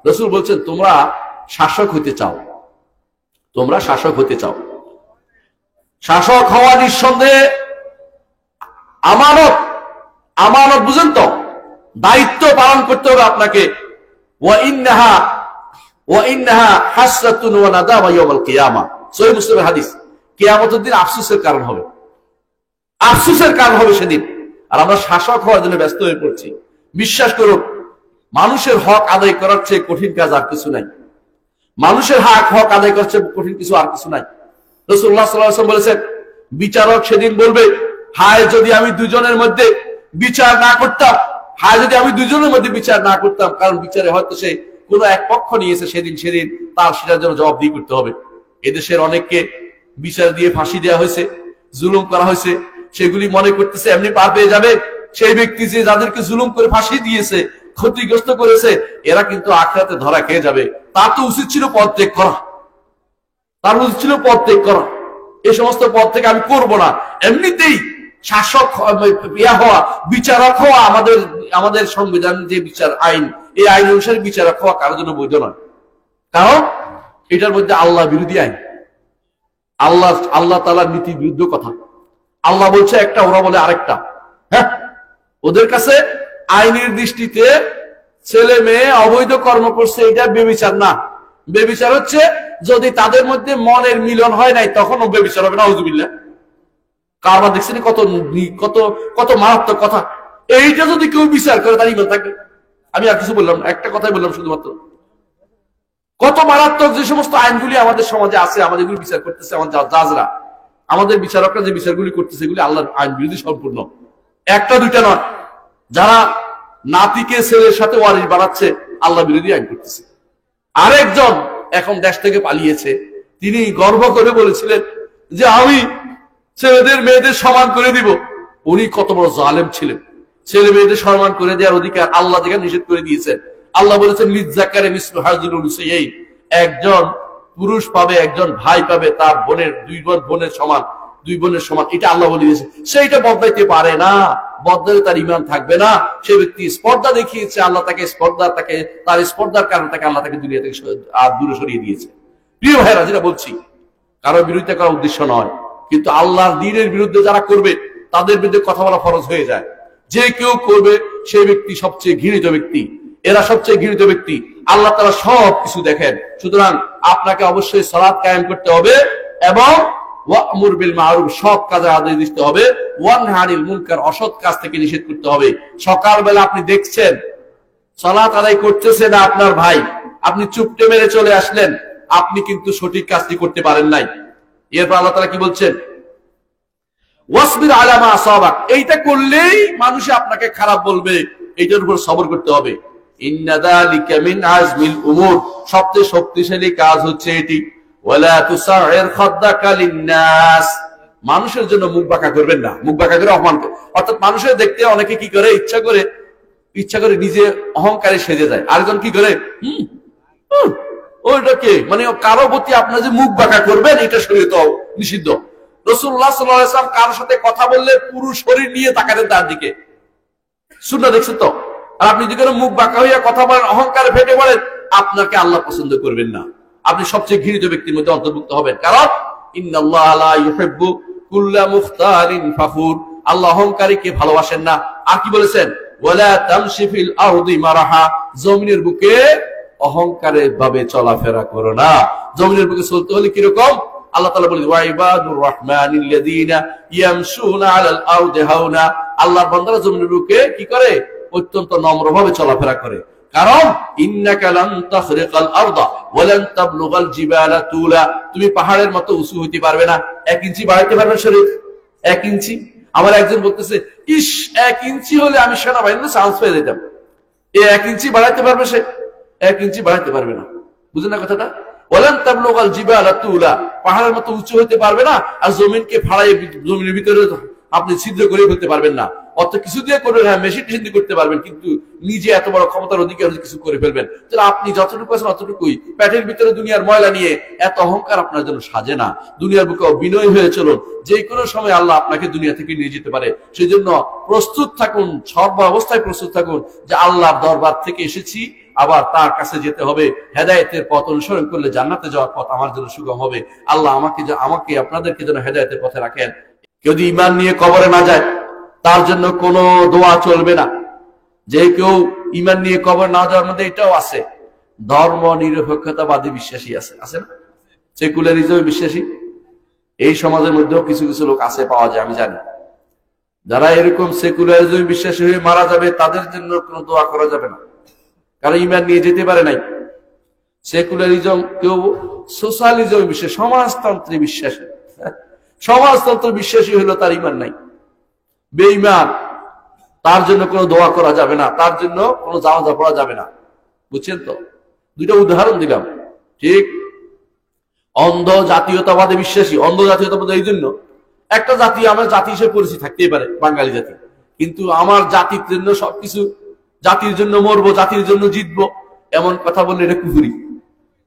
রাসূল বলছেন তোমরা শাসক হতে চাও, তোমরা শাসক হতে চাও। শাসক হওয়া নিঃসন্দেহে আমানত, আমানত বুঝেন তো, দায়িত্ব পালন করতে হবে আপনাকে। ওয়া ইন্নাহা হাসরাতুন ওয়া নাদামা ইয়াউমাল কিয়ামা, সহিহ মুসলিমের হাদিস। কিয়ামতের দিন আফসোসের কারণ হবে, আফসোসের কারণ হবে সেদিন। আর আমরা শাসক হওয়ার জন্য ব্যস্ত হয়ে পড়ছি। বিশ্বাস করুন, মানুষের হক আদায় করার চেয়ে কঠিন কাজ আর কিছু নাই। মানুষের হক আদায় করার চেয়ে কঠিন কিছু আর কিছু নাই। রাসূলুল্লাহ সাল্লাল্লাহু আলাইহি ওয়াসাল্লাম বলেছেন, বিচারক সেদিন বলবে, হায় যদি আমি দুজনের মধ্যে বিচার না করতাম, হায় যদি আমি দুজনের মধ্যে বিচার না করতাম। কারণ বিচারে হয়তো সে কোনো এক পক্ষ নিয়েছে, সেদিন তার সেটার জন্য জবাবদিহি করতে হবে। এদেশের অনেককে বিচার দিয়ে ফাঁসি দেওয়া হয়েছে, জুলুম করা হয়েছে, সেগুলি মনে করতেছে এমনি পার পেয়ে যাবে। সেই ব্যক্তি যে যাদেরকে জুলুম করে ফাঁসি দিয়েছে, ক্ষতিগ্রস্ত করেছে, এরা কিন্তু আখিরাতে ধরা খেয়ে যাবে। তার তো উচিত ছিল পদ ত্যাগ করা, তার উচিত ছিল পদ ত্যাগ করা। এই সমস্ত পদ থেকে আমি করব না। এমনিতেই শাসক হওয়া, বিচারক হওয়া আমাদের সংবিধান যে বিচার আইন, এই আইন অনুসারে বিচারক হওয়া কারোর জন্য বৈধ নয়। কারণ এটার মধ্যে আল্লাহ বিরোধী আইন, আল্লাহ তাআলার নীতি বিরুদ্ধ কথা। আল্লাহ বলছে একটা, ওরা বলে আরেকটা। হ্যাঁ, ওদের কাছে আইনের দৃষ্টিতে ছেলে মেয়ে অবৈধ কর্ম করছে, এটা বেবিচার না। বেবিচার হচ্ছে যদি তাদের মধ্যে মনের মিলন হয় নাই, তখনও বেবিচার হবে। নাউযুবিল্লাহ। কারবার দেখছেন কত কত কত মারাত্মক কথা। এইটা যদি কেউ বিচার করে তার ইমান থাকবে। আমি আর কিছু বললাম না, একটা কথাই বললাম শুধুমাত্র। কত মারাত্মক যে সমস্ত আইনগুলি আমাদের সমাজে আছে, আমাদের এগুলি বিচার করতেছে আমাদের জাজরা, আমাদের বিচারকরা যে বিচারগুলি করতেছে, এগুলি আল্লাহর আইন বিরোধী সম্পূর্ণ। একটা দুইটা নয়। যারা নাতিকে ছেলের সাথে ওয়ারিশ বানাচ্ছে, আল্লাহ বিরোধী আইন করতেছে। আরেকজন এখন দেশ থেকে পালিয়েছে, তিনি গর্ব করে বলেছিলেন যে আমি ছেলেদের মেয়েদের সমান করে দিব। উনি কত বড় জালেম ছিলেন। ছেলে মেয়েদের সমান করে দেওয়ার অধিকার আল্লাহ থেকে নিষেধ করে দিয়েছেন। আল্লাহ বলেছেন লিযযাকারি মিসলু হাযিল উনসায়াইন, একজন পুরুষ পাবে, একজন ভাই পাবে তার বোনের, দুই বোনের সমান। এটা আল্লাহ বলে দিয়েছে। সেইটা বদলাইতে পারে না, বদলালে তার ঈমান থাকবে না। সে ব্যক্তি স্পর্ধা দেখিয়েছে, আল্লাহ তাকে তার স্পর্ধার কারণে তাকে আল্লাহ তাকে দুনিয়া থেকে দূরে সরিয়ে দিয়েছে। প্রিয় ভাইরা, যেটা বলছি কারো বিরোধিতা করার উদ্দেশ্য নয়, কিন্তু আল্লাহর দ্বীনের বিরুদ্ধে যারা করবে তাদের বিরুদ্ধে কথা বলা ফরজ হয়ে যায়। যে কেউ করবে সেই ব্যক্তি সবচেয়ে ঘৃণিত ব্যক্তি, এরা সবচেয়ে ঘৃণিত ব্যক্তি। আল্লাহ তাআলা সব কিছু দেখেন। সুতরাং আপনাকে অবশ্যই সালাত কায়েম করতে হবে এবং ওয়া'মুর বিল মা'রুফ, সৎ কাজের আদেশ দিতে হবে, ওয়ানহা আনিল মুনকার, অসৎ কাজ থেকে নিষেধ করতে হবে। সকালবেলা আপনি দেখছেন সালাত আদায় করতেছে না আপনার ভাই, আপনি চুপটে মেরে চলে আসলেন, আপনি কিন্তু সঠিক কাজটি করতে পারেন নাই। এরপর আল্লাহ তাআলা কি বলছেন? ওয়াসবির আলা মা আসাবাক, এইটা করলেই মানুষ আপনাকে খারাপ বলবে, এইটার উপর সবর করতে হবে। ইন্না যালিকা মিন আজমিল উমুর, সবচেয়ে শক্তিশালী কাজ হচ্ছে এটি। ওয়ালা তুসাইর খাদ্দাকা লিন্নাস, মানুষের জন্য মুখ বাঁকা করবেন না, মুখ বাঁকা করে অপমান করে। অর্থাৎ মানুষের দেখতে অনেকে কি করে, ইচ্ছা করে নিজে অহংকারে সেজে যায়। আরেকজন কি করে, ওইটাকে মানে কারো প্রতি আপনার যে মুখ বাঁকা করবেন, এটা শরীয়তে নিষিদ্ধ। রাসূলুল্লাহ সাল্লাল্লাহু আলাইহি ওয়াসাল্লাম কারোর সাথে কথা বললে পুরো শরীর নিয়ে তাকাতেন তার দিকে। সুন্নাহ দেখছেন তো? আর আপনি যদি মুখ বাঁকা হইয়া কথা বলেন, অহংকারে ফেটে পড়েন, আপনাকে আল্লাহ পছন্দ করবেন না। আপনি সবচেয়ে ঘৃণিত ব্যক্তির মধ্যে অন্তর্ভুক্ত হবেন। কারণ ইন্নাল্লাহা লা ইউহিব্বু কুল্লা মুখতালিন ফাখুর, আল্লাহ অহংকারীকে ভালোবাসেন না। আর কি বলেছেন? ওয়ালা তামশি ফিল আরদি মারাহা, জমিনের বুকে অহংকারে ভাবে চলাফেরা করো না। জমিনের বুকে চলতে হলে কিরকম? আল্লাহ তাআলা বলেন ওয়া ইবাদুর রাহমানিল্লাযীনা ইয়ামশুনা আলাল আরদি হাওনা, আল্লাহর বান্দারা জমিনের বুকে কি করে? অত্যন্ত নম্রভাবে চলাফেরা করে। কারণ ইন্নাকা লান তাখরিকাল আরদা ওয়া লান তাবলুগাল জিবালা তুলা, তুমি পাহাড়ের মতো উঁচু হইতে পারবে না। 1 ইঞ্চি বাড়াইতে পারবে শরীর? 1 ইঞ্চি? আমার একজন বলতেছে, ইস 1 ইঞ্চি হলে আমি সেনাবাহিনীতে চান্স পেয়ে যেতাম। এই 1 ইঞ্চি বাড়াইতে পারবে সে? 1 ইঞ্চি বাড়াইতে পারবে না। বুঝেন না কথাটা? ওয়ালান তাবলুগাল জিবালা তুলা, পাহাড়ের মতো উঁচু হইতে পারবে না, আর জমিনকে ফাড়াই জমিনের ভিতরে আপনি ছিদ্র করে ফেলতে পারবেন না। অত কিছু দিয়ে করবেন, হ্যাঁ মেশিন টেশিন দিয়ে করতে পারবেন, কিন্তু নিজে এত বড় ক্ষমতার অধিকার কিছু করে ফেলবেন, তাহলে আপনি যতটুকু আছেন অতটুকুই। পেটের ভিতরে দুনিয়ার ময়লা নিয়ে এত অহংকার আপনার জন্য সাজে না। দুনিয়ার বুকে বিনয় হয়ে চলুন, যে কোনো সময় আল্লাহ আপনাকে দুনিয়া থেকে নিয়ে যেতে পারে। সেই জন্য প্রস্তুত থাকুন, সর্ব অবস্থায় প্রস্তুত থাকুন যে আল্লাহর দরবার থেকে এসেছি, আবার তার কাছে যেতে হবে। হেদায়েতের পথ অনুসরণ করলে জান্নাতে যাওয়ার পথ আমার জন্য সুগম হবে। আল্লাহ আমাকে আপনাদেরকে যেন হেদায়েতের পথে রাখেন। কেউ যদি ঈমান নিয়ে কবরে না যায়, তার জন্য কোনো দোয়া চলবে না। যে কেউ ঈমান নিয়ে কবর না যাওয়ার মধ্যে এটাও আছে, ধর্ম নিরপেক্ষতাবাদী বিশ্বাসী আছে না, সেকুলারিজমে বিশ্বাসী। এই সমাজের মধ্যেও কিছু কিছু লোক আছে, পাওয়া যায়, আমি জানি। যারা এরকম সেকুলারিজমে বিশ্বাসী হয়ে মারা যাবে, তাদের জন্য কোনো দোয়া করা যাবে না, কারণ ঈমান নিয়ে যেতে পারে নাই। সেকুলারিজম, কেউ সোশ্যালিজম বিশ্বাসী, সমাজতন্ত্রে বিশ্বাসী, সমাজতন্ত্র বিশ্বাসী হলো তার ঈমান নাই, বেঈমান, তার জন্য কোনো দোয়া করা যাবে না, তার জন্য কোনো জানাজা পড়া যাবে না। বুঝছেন তো? দুইটা উদাহরণ দিলাম। ঠিক অন্ধ জাতীয়তাবাদে বিশ্বাসী, অন্ধ জাতীয়তাবাদ এই জন্য, একটা জাতি আমরা জাতি হিসেবে পরিচিত থাকতেই পারে, বাঙালি জাতি, কিন্তু আমার জাতির জন্য সবকিছু, জাতির জন্য মরবো, জাতির জন্য জিতবো, এমন কথা বললে এটা কুফরি।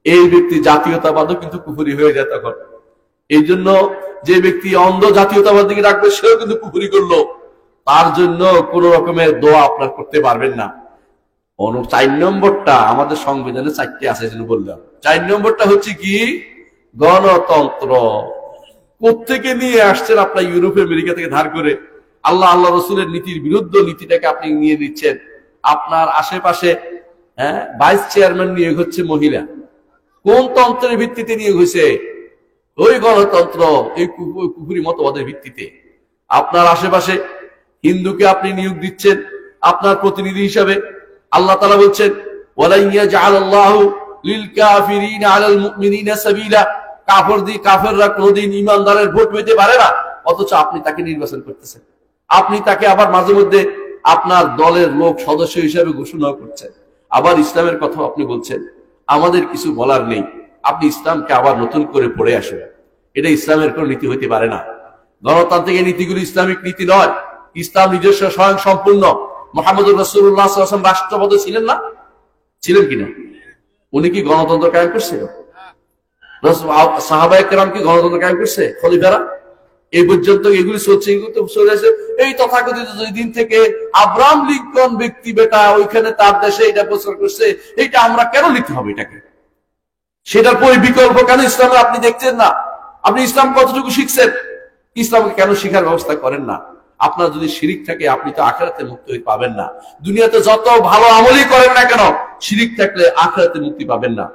এই ব্যক্তি জাতীয়তাবাদও কিন্তু কুফরি হয়ে যায় তখন। এই জন্য যে ব্যক্তি অন্ধ জাতীয়তাবাদ দিকে রাখবে, সেও কিন্তু কুফরি করলো। তার জন্য কোন রকমের দোয়া আপনার করতে পারবেন না। 4 নম্বরটা আমাদের সংবিধানে 4টে আছে, বললাম। 4 নম্বরটা হচ্ছে কি? গণতন্ত্র। কোত্থেকে নিয়ে আসছেন আপনার? ইউরোপ আমেরিকা থেকে ধার করে আল্লাহ রসুলের নীতির বিরুদ্ধ নীতিটাকে আপনি নিয়ে নিচ্ছেন। আপনার আশেপাশে ভাইস চেয়ারম্যান নিয়োগ হচ্ছে মহিলা, কোন তন্ত্রের ভিত্তিতে নিয়োগ হয়েছে? ওই গণতন্ত্র, এই কুফরি মতবাদের ভিত্তিতে। আপনার আশেপাশে হিন্দুকে আপনি নিয়োগ দিচ্ছেন আপনার প্রতিনিধি হিসাবে। আল্লাহ তাআলা বলছেন, ওয়ালা ইয়াজআলাল্লাহু লিল কাফিরিনা আলাল মুমিনিনা সাবিলা, কাফেররা কোনদিন ঈমানদারের ভোট পেতে পারে না, অথচ আপনি তাকে নির্বাচন করতেছেন। আপনি তাকে আবার মাঝে মধ্যে আপনার দলের লোক সদস্য হিসাবে ঘোষণা করছেন। আবার ইসলামের কথা আপনি বলছেন। আমাদের কিছু বলার নেই, আপনি ইসলামকে আবার নতুন করে পড়ে আসেন। এটা ইসলামের কোন নীতি হইতে পারে না। গণতান্ত্রিক নীতিগুলি ইসলামিক নীতি নয়। ইসলাম নিজস্ব স্বয়ং সম্পূর্ণ। মুহাম্মদুর রাসূলুল্লাহ সাল্লাল্লাহু আলাইহি ওয়াসাল্লাম রাষ্ট্রপতি ছিলেন না? ছিলেন কিনা? উনি কি গণতন্ত্র কায়েম করছিল? সাহাবায়ে কেরাম কি গণতন্ত্র কায়েম করছে? খলিফারা? এই পর্যন্ত এগুলি চলছে, এগুলো তো চলে আসে এই তথাকথিত দিন থেকে। আব্রাহাম লিঙ্কন ব্যক্তি বেটা ওইখানে তার দেশে এটা প্রচার করছে, এটা আমরা কেন নিতে হবে এটাকে? সেটার বিকল্প কেন ইসলামে আপনি দেখছেন না? আপনি ইসলাম কতটুকু শিখছেন? ইসলামকে কেন শিখার ব্যবস্থা করেন না? আপনার যদি শিরিক থাকে, আপনি তো আখিরাতে মুক্তি পাবেন না। দুনিয়াতে যত ভালো আমলই করেন না কেন, শিরিক থাকলে আখিরাতে মুক্তি পাবেন না।